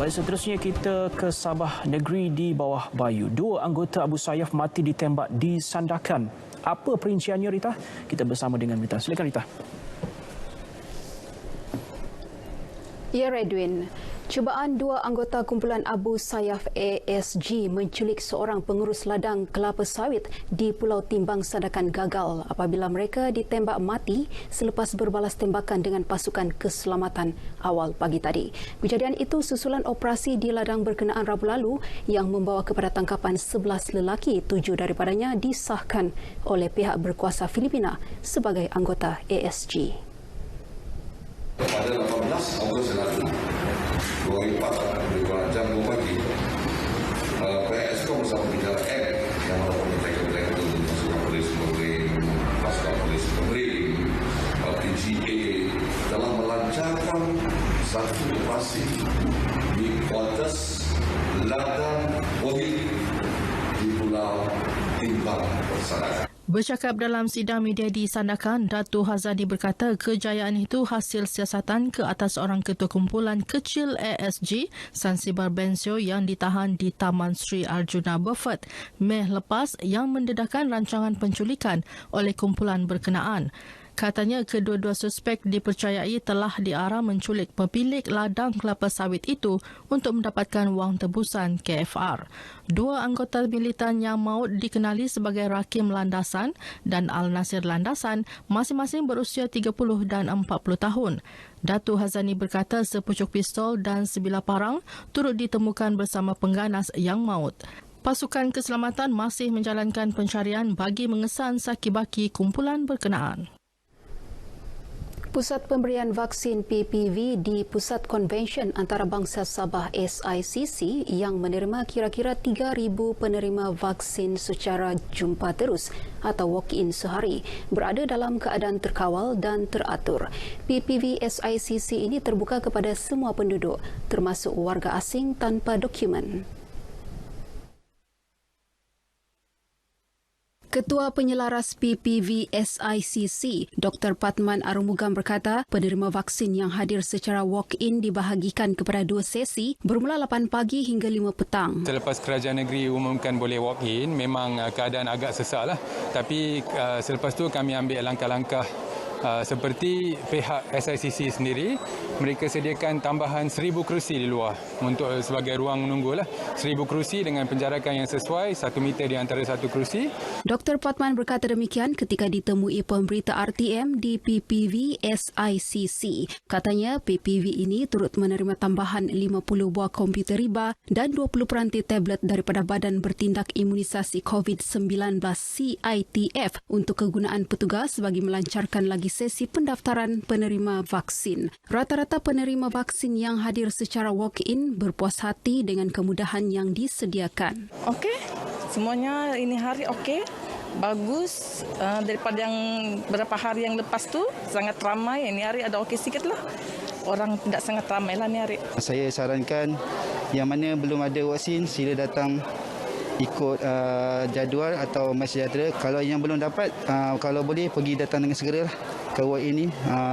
Baik, seterusnya kita ke Sabah, negeri di bawah Bayu. 2 anggota Abu Sayyaf mati ditembak di Sandakan. Apa perinciannya, Rita? Kita bersama dengan Rita. Silakan, Rita. Ya, Redwin. Cubaan 2 anggota kumpulan Abu Sayyaf ASG menculik seorang pengurus ladang kelapa sawit di Pulau Timbang Sandakan gagal apabila mereka ditembak mati selepas berbalas tembakan dengan pasukan keselamatan awal pagi tadi. Kejadian itu susulan operasi di ladang berkenaan Rabu lalu yang membawa kepada tangkapan 11 lelaki, 7 daripadanya disahkan oleh pihak berkuasa Filipina sebagai anggota ASG. Pada 18 Ogos lalu, 2004, lebih kurang jam 2 pagi, PSK bersama bidang M yang melakukan mereka itu pasukan polis Pemerintah, pasukan polis Pemerintah, PGA dalam melancarkan satu operasi di kuartus ladang Wahid di Pulau Timbang Sandakan. Bercakap dalam sidang media di Sandakan, Datuk Hazani berkata kejayaan itu hasil siasatan ke atas seorang ketua kumpulan kecil ASG, Sansibar Bensio yang ditahan di Taman Sri Arjuna Beaufort Mei lepas yang mendedahkan rancangan penculikan oleh kumpulan berkenaan. Katanya kedua-dua suspek dipercayai telah diarah menculik pemilik ladang kelapa sawit itu untuk mendapatkan wang tebusan KFR. 2 anggota militan yang maut dikenali sebagai Rakim Landasan dan Al Nasir Landasan masing-masing berusia 30 dan 40 tahun. Datuk Hazani berkata sepucuk pistol dan sebilah parang turut ditemukan bersama pengganas yang maut. Pasukan keselamatan masih menjalankan pencarian bagi mengesan saki-baki kumpulan berkenaan. Pusat Pemberian Vaksin PPV di Pusat Konvensyen Antarabangsa Sabah SICC yang menerima kira-kira 3,000 penerima vaksin secara jumpa terus atau walk-in sehari berada dalam keadaan terkawal dan teratur. PPV SICC ini terbuka kepada semua penduduk termasuk warga asing tanpa dokumen. Ketua Penyelaras PPV SICC, Dr. Patman Arumugam berkata, penerima vaksin yang hadir secara walk-in dibahagikan kepada 2 sesi bermula 8 pagi hingga 5 petang. Selepas kerajaan negeri umumkan boleh walk-in, memang keadaan agak sesak lah. Tapi selepas tu kami ambil langkah-langkah seperti pihak SICC sendiri, mereka sediakan tambahan 1,000 kerusi di luar untuk sebagai ruang menunggu lah. 1,000 kerusi dengan penjarakan yang sesuai, 1 meter di antara satu kerusi. Dr. Patman berkata demikian ketika ditemui pemberita RTM di PPV SICC. Katanya PPV ini turut menerima tambahan 50 buah komputer riba dan 20 peranti tablet daripada Badan Bertindak Imunisasi COVID-19 CITF untuk kegunaan petugas bagi melancarkan lagi sesi pendaftaran penerima vaksin. Rata-rata penerima vaksin yang hadir secara walk-in berpuas hati dengan kemudahan yang disediakan. Okey, semuanya ini hari okey. Bagus daripada yang beberapa hari yang lepas tu sangat ramai. Ini hari ada okey sikit lah. Orang tidak sangat ramai lah ni hari. Saya sarankan yang mana belum ada vaksin sila datang ikut jadual atau MySejahtera. Kalau yang belum dapat, kalau boleh pergi datang dengan segera lah ke ward ini.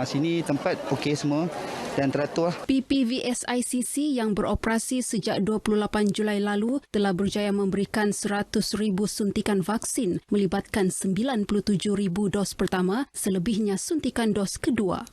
Sini tempat okey semua dan teratur. PPV SICC yang beroperasi sejak 28 Julai lalu telah berjaya memberikan 100,000 suntikan vaksin melibatkan 97,000 dos pertama, selebihnya suntikan dos kedua.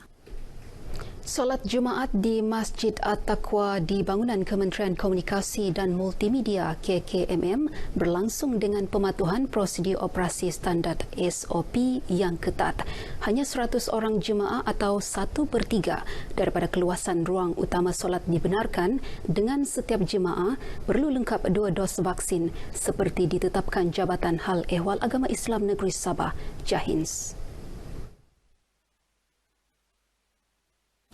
Solat Jumaat di Masjid At-Taqwa di bangunan Kementerian Komunikasi dan Multimedia KKMM berlangsung dengan pematuhan prosedur operasi standard SOP yang ketat. Hanya 100 orang jemaah atau 1/3 daripada keluasan ruang utama solat dibenarkan dengan setiap jemaah perlu lengkap 2 dos vaksin seperti ditetapkan Jabatan Hal Ehwal Agama Islam Negeri Sabah, JAHINS.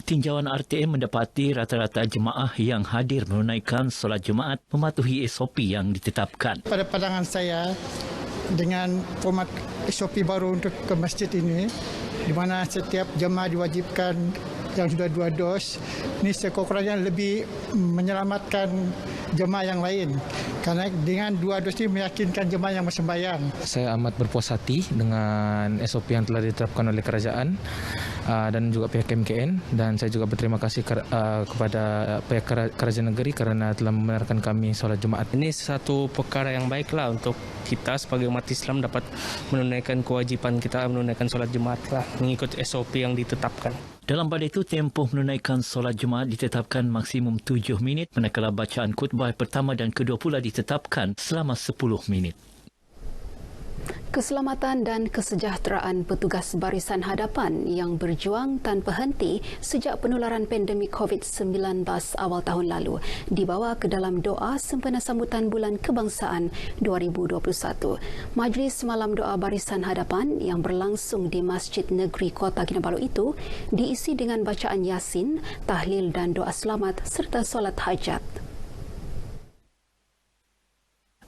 Tinjauan RTM mendapati rata-rata jemaah yang hadir menunaikan solat Jumaat mematuhi SOP yang ditetapkan. Pada pandangan saya, dengan format SOP baru untuk ke masjid ini, di mana setiap jemaah diwajibkan yang sudah 2 dos, ini sekurang-kurangnya lebih menyelamatkan jemaah yang lain. Kerana dengan 2 dos ini meyakinkan jemaah yang bersembahyang. Saya amat berpuas hati dengan SOP yang telah ditetapkan oleh kerajaan. dan juga pihak MKN, dan saya juga berterima kasih kepada pihak kerajaan negeri kerana telah membenarkan kami solat Jumaat. Ini satu perkara yang baiklah untuk kita sebagai umat Islam dapat menunaikan kewajipan kita menunaikan solat Jumaat lah, mengikut SOP yang ditetapkan. Dalam pada itu, tempoh menunaikan solat Jumaat ditetapkan maksimum 7 minit, manakala bacaan khutbah pertama dan kedua pula ditetapkan selama 10 minit. Keselamatan dan kesejahteraan petugas barisan hadapan yang berjuang tanpa henti sejak penularan pandemik COVID-19 awal tahun lalu dibawa ke dalam doa sempena sambutan Bulan Kebangsaan 2021. Majlis Malam Doa Barisan Hadapan yang berlangsung di Masjid Negeri Kota Kinabalu itu diisi dengan bacaan Yasin, tahlil dan doa selamat serta solat hajat.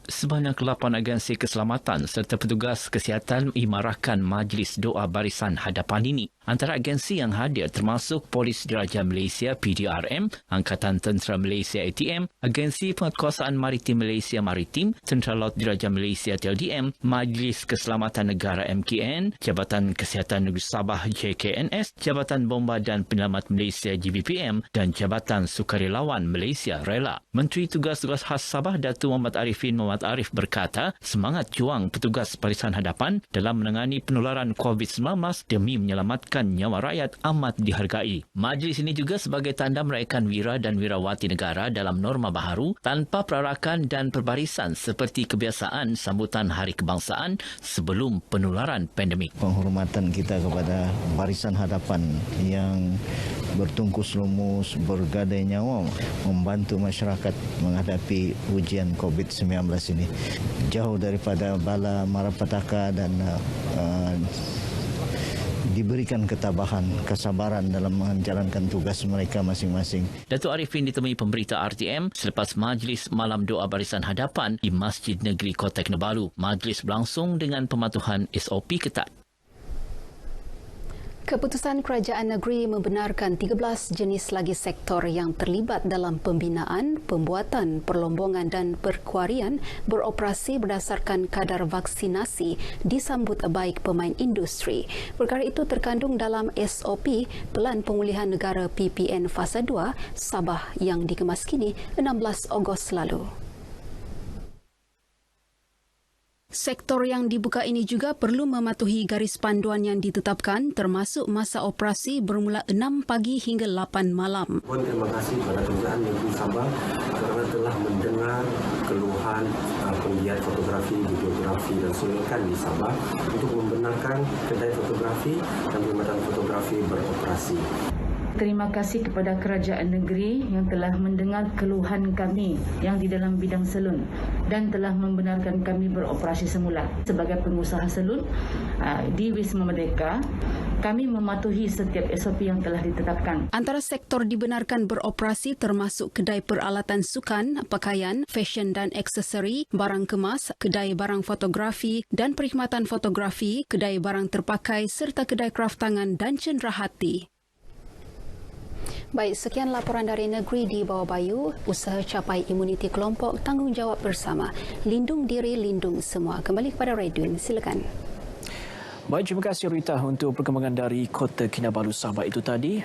Sebanyak 8 agensi keselamatan serta petugas kesihatan imarahkan Majlis Doa Barisan Hadapan ini. Antara agensi yang hadir termasuk Polis Diraja Malaysia PDRM, Angkatan Tentera Malaysia ATM, Agensi Penguatkuasaan Maritim Malaysia Maritim, Tentera Laut Diraja Malaysia TLDM, Majlis Keselamatan Negara MKN, Jabatan Kesihatan Negeri Sabah JKNS, Jabatan Bomba dan Penyelamat Malaysia GBPM dan Jabatan Sukarelawan Malaysia Rela. Menteri Tugas-Tugas Khas Sabah Datuk Muhammad Arifin Muhammad Arif berkata, semangat juang petugas barisan hadapan dalam menangani penularan COVID-19 demi menyelamatkan nyawa rakyat amat dihargai. Majlis ini juga sebagai tanda meraihkan wira dan wirawati negara dalam norma baharu tanpa perarakan dan perbarisan seperti kebiasaan sambutan Hari Kebangsaan sebelum penularan pandemik. Penghormatan kita kepada barisan hadapan yang bertungkus lumus, bergadai nyawa membantu masyarakat menghadapi ujian COVID-19 ini. Jauh daripada bala malapetaka dan diberikan ketabahan, kesabaran dalam menjalankan tugas mereka masing-masing. Datuk Arifin ditemui pemberita RTM selepas Majlis Malam Doa Barisan Hadapan di Masjid Negeri Kota Kinabalu. Majlis berlangsung dengan pematuhan SOP ketat. Keputusan Kerajaan Negeri membenarkan 13 jenis lagi sektor yang terlibat dalam pembinaan, pembuatan, perlombongan dan perkuarian beroperasi berdasarkan kadar vaksinasi disambut baik pemain industri. Perkara itu terkandung dalam SOP Pelan Pemulihan Negara PPN Fasa 2 Sabah yang dikemas kini 16 Ogos lalu. Sektor yang dibuka ini juga perlu mematuhi garis panduan yang ditetapkan termasuk masa operasi bermula 6 pagi hingga 8 malam. Terima kasih kepada Kerajaan Negeri Sabah kerana telah mendengar keluhan penggiat fotografi, videografi dan sulikan di Sabah untuk membenarkan kedai fotografi dan perkhidmatan fotografi beroperasi. Terima kasih kepada Kerajaan Negeri yang telah mendengar keluhan kami yang di dalam bidang salon dan telah membenarkan kami beroperasi semula. Sebagai pengusaha salon di Wisma Merdeka, kami mematuhi setiap SOP yang telah ditetapkan. Antara sektor dibenarkan beroperasi termasuk kedai peralatan sukan, pakaian, fashion dan aksesori, barang kemas, kedai barang fotografi dan perkhidmatan fotografi, kedai barang terpakai serta kedai kraft tangan dan cenderahati. Baik, sekian laporan dari negeri di bawah Bayu. Usaha capai imuniti kelompok, tanggungjawab bersama. Lindung diri, lindung semua. Kembali kepada Redwin, silakan. Baik, terima kasih Rita untuk perkembangan dari Kota Kinabalu Sabah itu tadi.